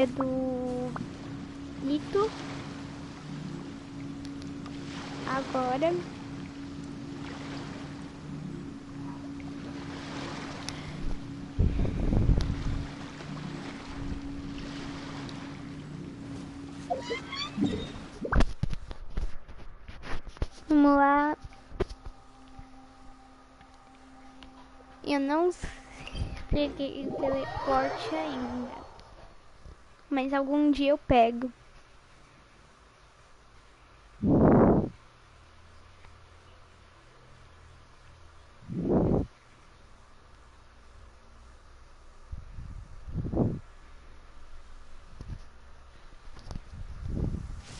É do Itto. Agora vamos lá. Eu não peguei o teleporte ainda, mas algum dia eu pego.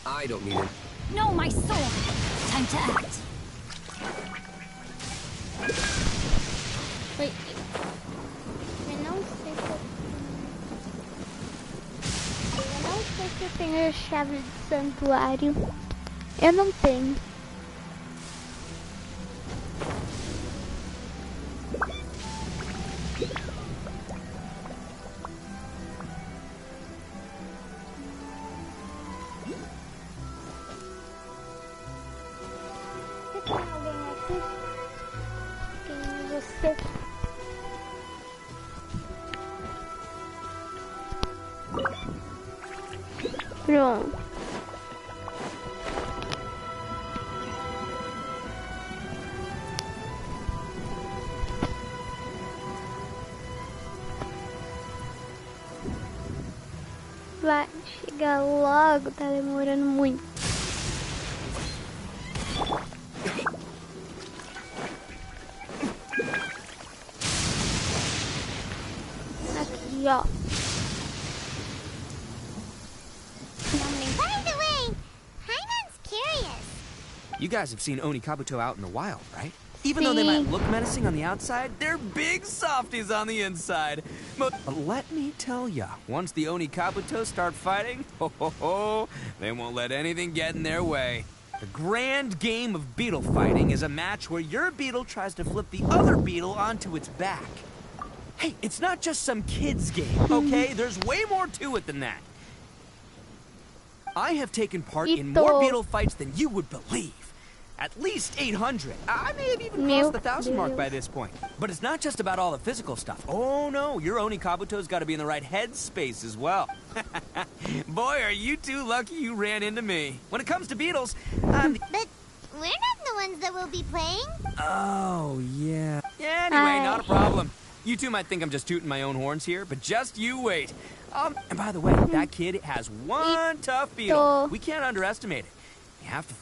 I don't need it. No, my sword! Time to act. Oi. Eu não sei se eu tenho a chave do santuário. Eu não tenho. Tem alguém aqui? Quem é você? Pronto. Vai chegar logo, tá demorando muito. Aqui, ó. By the way, Paimon's curious. You guys have seen Oni Kabuto out in the wild, right? Even though they might look menacing on the outside, they're big softies on the inside. But let me tell ya, once the Oni Kabuto start fighting, they won't let anything get in their way. The grand game of beetle fighting is a match where your beetle tries to flip the other beetle onto its back. Hey, it's not just some kid's game, okay? There's way more to it than that. I have taken part in more beetle fights than you would believe. At least 800. I may have even crossed the 1,000 mark by this point. But it's not just about all the physical stuff. Oh no, your Oni Kabuto's got to be in the right headspace as well. Boy, are you two lucky you ran into me. When it comes to beetles, I'm the... But we're not the ones that will be playing. Oh, yeah. Anyway, not a problem. You two might think I'm just tooting my own horns here, but just you wait. And by the way, that kid has one tough beetle. We can't underestimate it. You have to...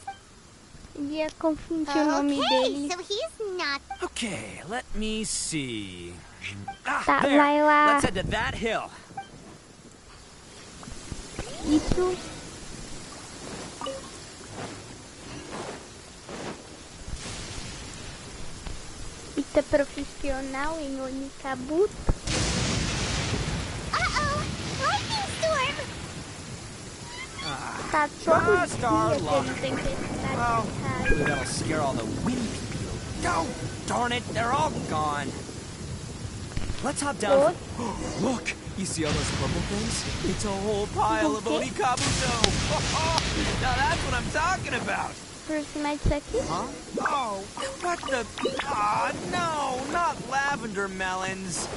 Ia confundir o nome dele. So he's not. Okay, let me see. Tá, There. vai lá. Let's head to that hill. Isso. Ita profissional em Oni Kabuto. Uh-oh! Lightning storm! Tá todo Just our dia que luck. ele tem que estar Oh, de maybe that'll scare all the wind people. No! Darn it, they're all gone. Let's hop down. Look! You see all those purple things? It's a whole pile of Oni Kabuto. Now that's what I'm talking about. aproximar disso aqui. Huh? Oh, what the... Ah, no, not lavender melons.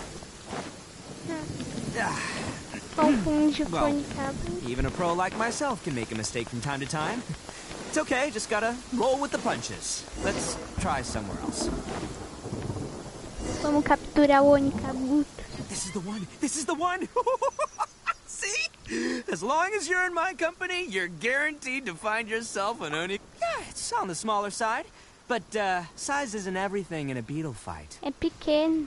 Confunde Well, Oni Kabuto. Even a pro like myself can make a mistake from time to time. It's okay, just gotta roll with the punches. Let's try somewhere else. Vamos capturar o Oni Kabuto. This is the one! This is the one! See? As long as you're in my company, you're guaranteed to find yourself an Oni... Yeah, it's on the smaller side. But, size isn't everything in a beetle fight. É pequeno.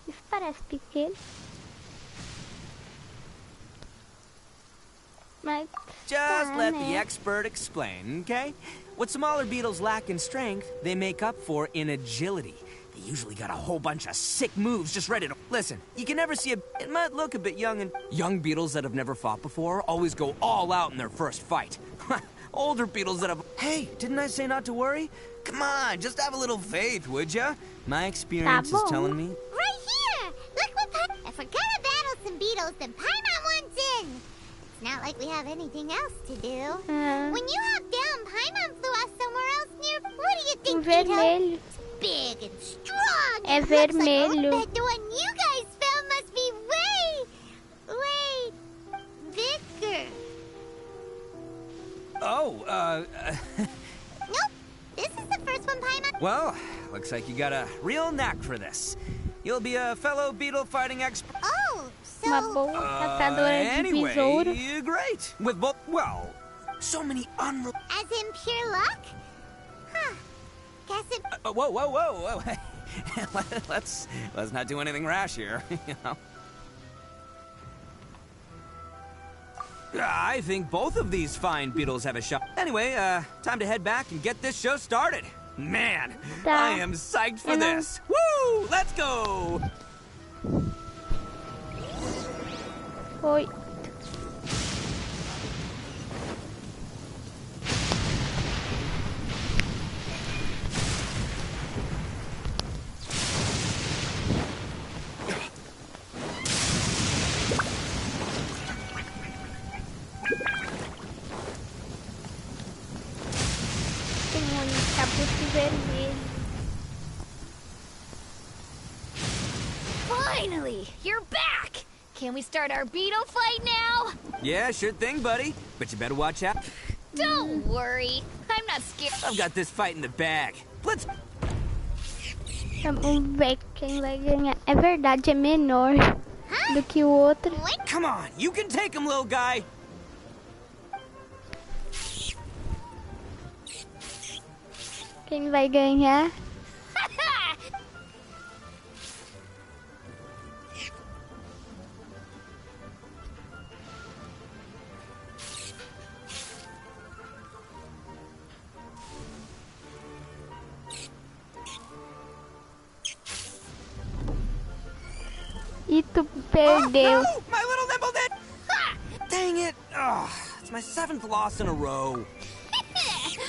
Isso parece pequeno. Mas Just tá, let né? the expert explain, okay? What smaller beetles lack in strength, they make up for in agility. They usually got a whole bunch of sick moves just ready to... Listen, you can never see a... It might look a bit young, and young beetles that have never fought before always go all out in their first fight. Older beetles that have... Hey, didn't I say not to worry? Come on, just have a little faith, would ya? My experience is telling me... Right here! Look what If we're gonna battle some beetles, then Paimon won It's not like we have anything else to do. When you hopped down, Paimon flew off somewhere else near. What do you think, Vermelho. It's big and strong. É It looks vermelho. like the one you guys found must be way bigger. Oh, Nope. This is the first one, Paimon. well, looks like you got a real knack for this. You'll be a fellow beetle fighting expert. Oh, so... Uma boa caçadora de Anyway, besouro. great. With both, well, so many unreal. As in pure luck? Huh. Guess it... Whoa. let's not do anything rash here, you know. I think both of these fine beetles have a shot. Anyway, time to head back and get this show started. Man, I am psyched for this. Woo! Let's go! Oi. Tem capucho vermelho. Finally, you're back! Can we start our beetle fight now? Yeah, sure thing, buddy. But you better watch out. Don't worry, I'm not scared. I've got this fight in the bag. Let's... Vamos ver quem vai ganhar. É verdade, é menor do que o outro. Come on, you can take him, little guy. Quem vai ganhar? Itto perdeu. Oh, no! My little nimble did! Dang it! Oh, it's my 7th loss in a row.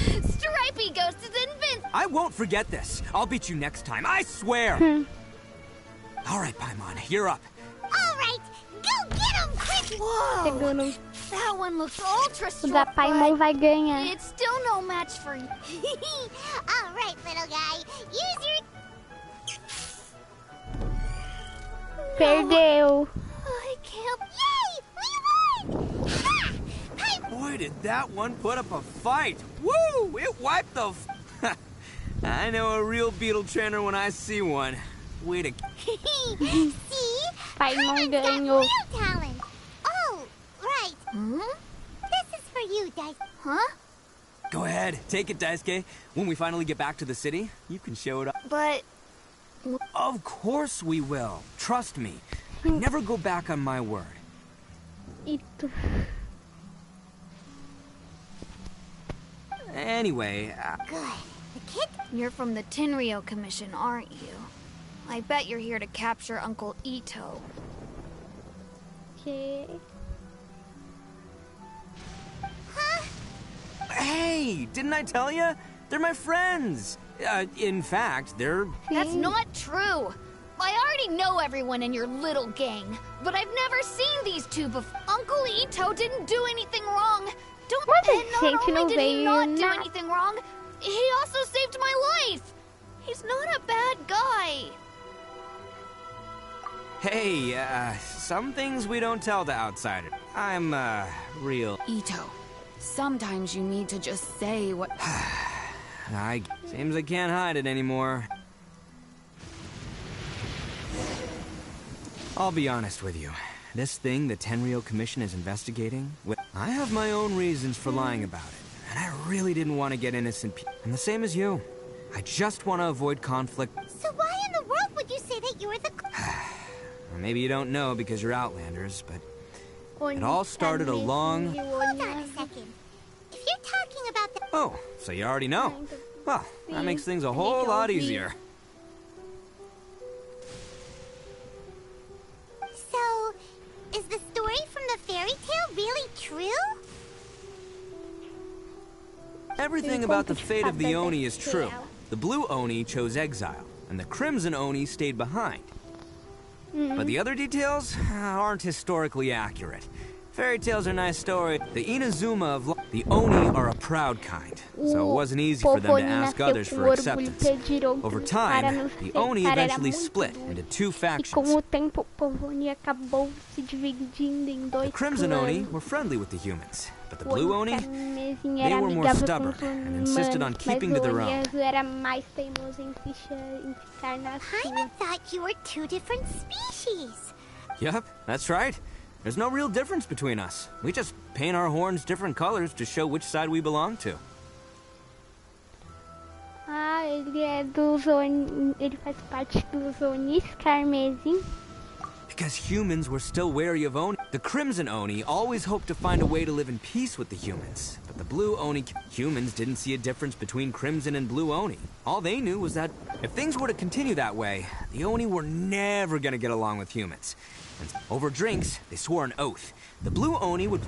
Stripey Ghost is invincible! I won't forget this. I'll beat you next time, I swear! All right, Paimon, you're up. All right, go get him, quick! Whoa! Segundo, That one looks ultra o strong, da Paimon vai but ganhar. it's still no match for you. All right, little guy, use your... Perdeu. I can't... Yay! We won! Ha! Paimon! Boy, did that one put up a fight. Woo! It wiped the... I know a real beetle trainer when I see one. Way to... See? Paimon Paimon's got ganhou. real talent. Oh, right. Hmm? This is for you, Dice. Huh? Go ahead, take it, Daisuke. When we finally get back to the city, you can show it up. But... Of course we will. Trust me. I never go back on my word. Itto. Anyway, Good. The kid... You're from the Tenryou Commission, aren't you? I bet you're here to capture Uncle Itto. Okay. Huh? hey, didn't I tell you? They're my friends. In fact, they're... That's not true. I already know everyone in your little gang, but I've never seen these two before. Uncle Itto didn't do anything wrong. Don't What and is not taking only did he away not your do nap? anything wrong, he also saved my life. He's not a bad guy. Hey, some things we don't tell to outsiders. I'm, real... Itto, sometimes you need to just say what... Seems I can't hide it anymore. I'll be honest with you. This thing the Tenryou Commission is investigating, I have my own reasons for lying about it. And I really didn't want to get innocent people. I'm the same as you. I just want to avoid conflict. So why in the world would you say that you were the... Maybe you don't know because you're Outlanders, but it all started a long... Hold on a second. If you're talking about the... Oh, so you already know. Well, that makes things a whole lot easier. So, is the story from the fairy tale really true? Everything about the fate of the Oni is true. The blue Oni chose exile, and the crimson Oni stayed behind. But the other details aren't historically accurate. Fairy tales are nice stories. The Inazuma of the Oni are a proud kind, so it wasn't easy for them to ask others for acceptance. Over time, the Oni eventually split into two E com factions. o tempo, o povo Oni acabou se dividindo em dois The Crimson Oni clãs. were friendly with the humans, but the O Blue Oni, Carmesim they era were more amigável com stubborn os and humanos, insisted on mas keeping to o their Oni own. azul era mais teimoso em ficar na sua. Paimon thought you were two different species. Yup, that's right. There's no real difference between us. We just paint our horns different colors to show which side we belong to. Ah, ele é dos Oni, ele faz parte dos Onis Carmesim. Because humans were still wary of Oni. The Crimson Oni always hoped to find a way to live in peace with the humans. But the Blue Oni... Humans didn't see a difference between Crimson and Blue Oni. All they knew was that if things were to continue that way, the Oni were never gonna get along with humans. And over drinks, they swore an oath. The Blue Oni would...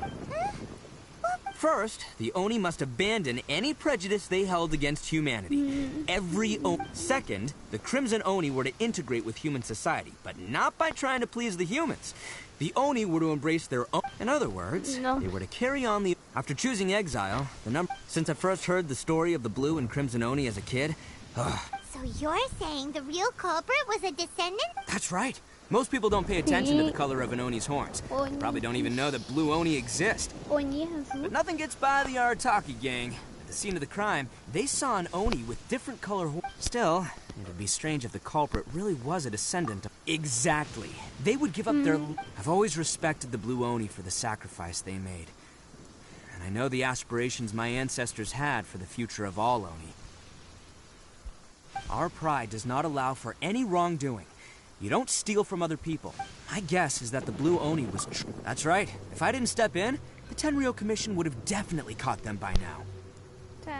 First, the Oni must abandon any prejudice they held against humanity. Every Oni. Second, the Crimson Oni were to integrate with human society, but not by trying to please the humans. The Oni were to embrace their own... In other words, they were to carry on the... After choosing exile, the number... Since I first heard the story of the Blue and Crimson Oni as a kid... So you're saying the real culprit was a descendant? That's right. Most people don't pay attention to the color of an Oni's horns. They Oni. probably don't even know that Blue Oni exist. Oni azul. But nothing gets by the Arataki gang. At the scene of the crime, they saw an Oni with different color horns. Still, it'd be strange if the culprit really was a descendant of... Exactly. They would give up their... I've always respected the Blue Oni for the sacrifice they made. And I know the aspirations my ancestors had for the future of all Oni. Our pride does not allow for any wrongdoing. You don't steal from other people. My guess is that the Blue Oni was That's right. If I didn't step in, the Tenryou Commission would have definitely caught them by now. Tá.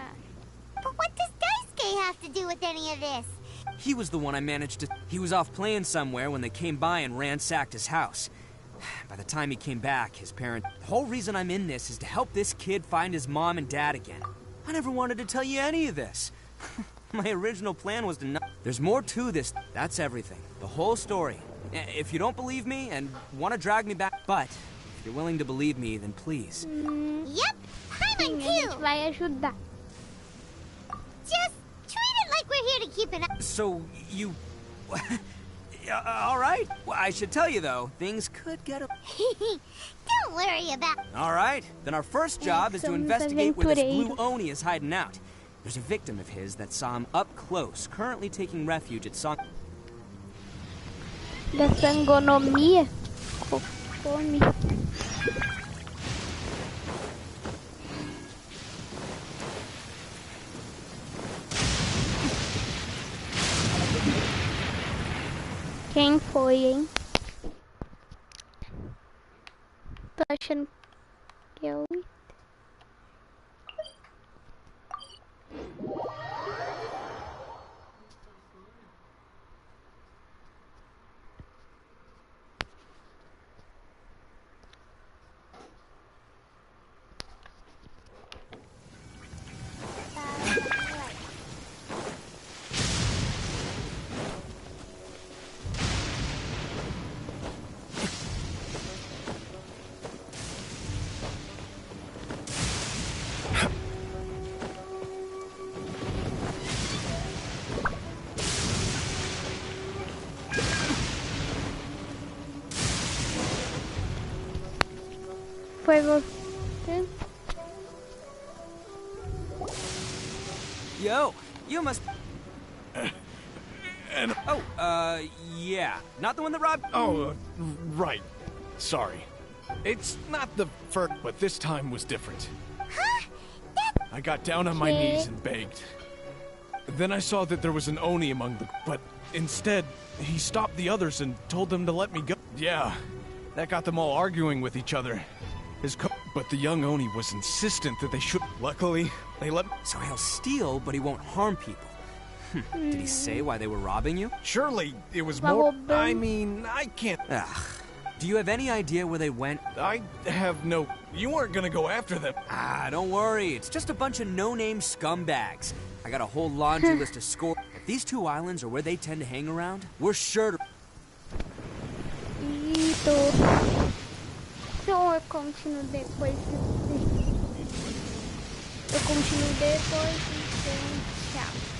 But what does Daisuke have to do with any of this? He was the one I managed to... He was off playing somewhere when they came by and ransacked his house. By the time he came back, his parent... The whole reason I'm in this is to help this kid find his mom and dad again. I never wanted to tell you any of this. My original plan was to not... There's more to this. That's everything. The whole story. If you don't believe me and want to drag me back... But, if you're willing to believe me, then please. Yep, Paimon Sim, a gente too. vai ajudar. Just treat it like we're here to keep an eye. So, you... all right. Well, I should tell you, though, things could get... Don't worry about. All right. Then our first job is to Somos investigate where this Blue aventureiros. Oni is hiding out. There's a victim of his that saw him up close, currently taking refuge at Song... Da sangonomia. Fome. Quem foi, hein? Tô achando que eu... Foi você? Yo, you must... Yeah. Not the one that robbed... Oh, right. Sorry. It's not the first, but this time was different. Huh? I got down on my Okay. knees and begged. Then I saw that there was an Oni among the... But instead, he stopped the others and told them to let me go. Yeah, that got them all arguing with each other. But the young Oni was insistent that they should... Luckily, they let... So he'll steal, but he won't harm people. Did he say why they were robbing you? Surely, it was Well, more... then- I mean, I can't... Ugh. Do you have any idea where they went? I have no... You weren't gonna go after them. Don't worry. It's just a bunch of no-name scumbags. I got a whole laundry list of score. If these two islands are where they tend to hang around, we're sure to... Itto. Senhor, continuo depois. Eu continuo depois, então tchau.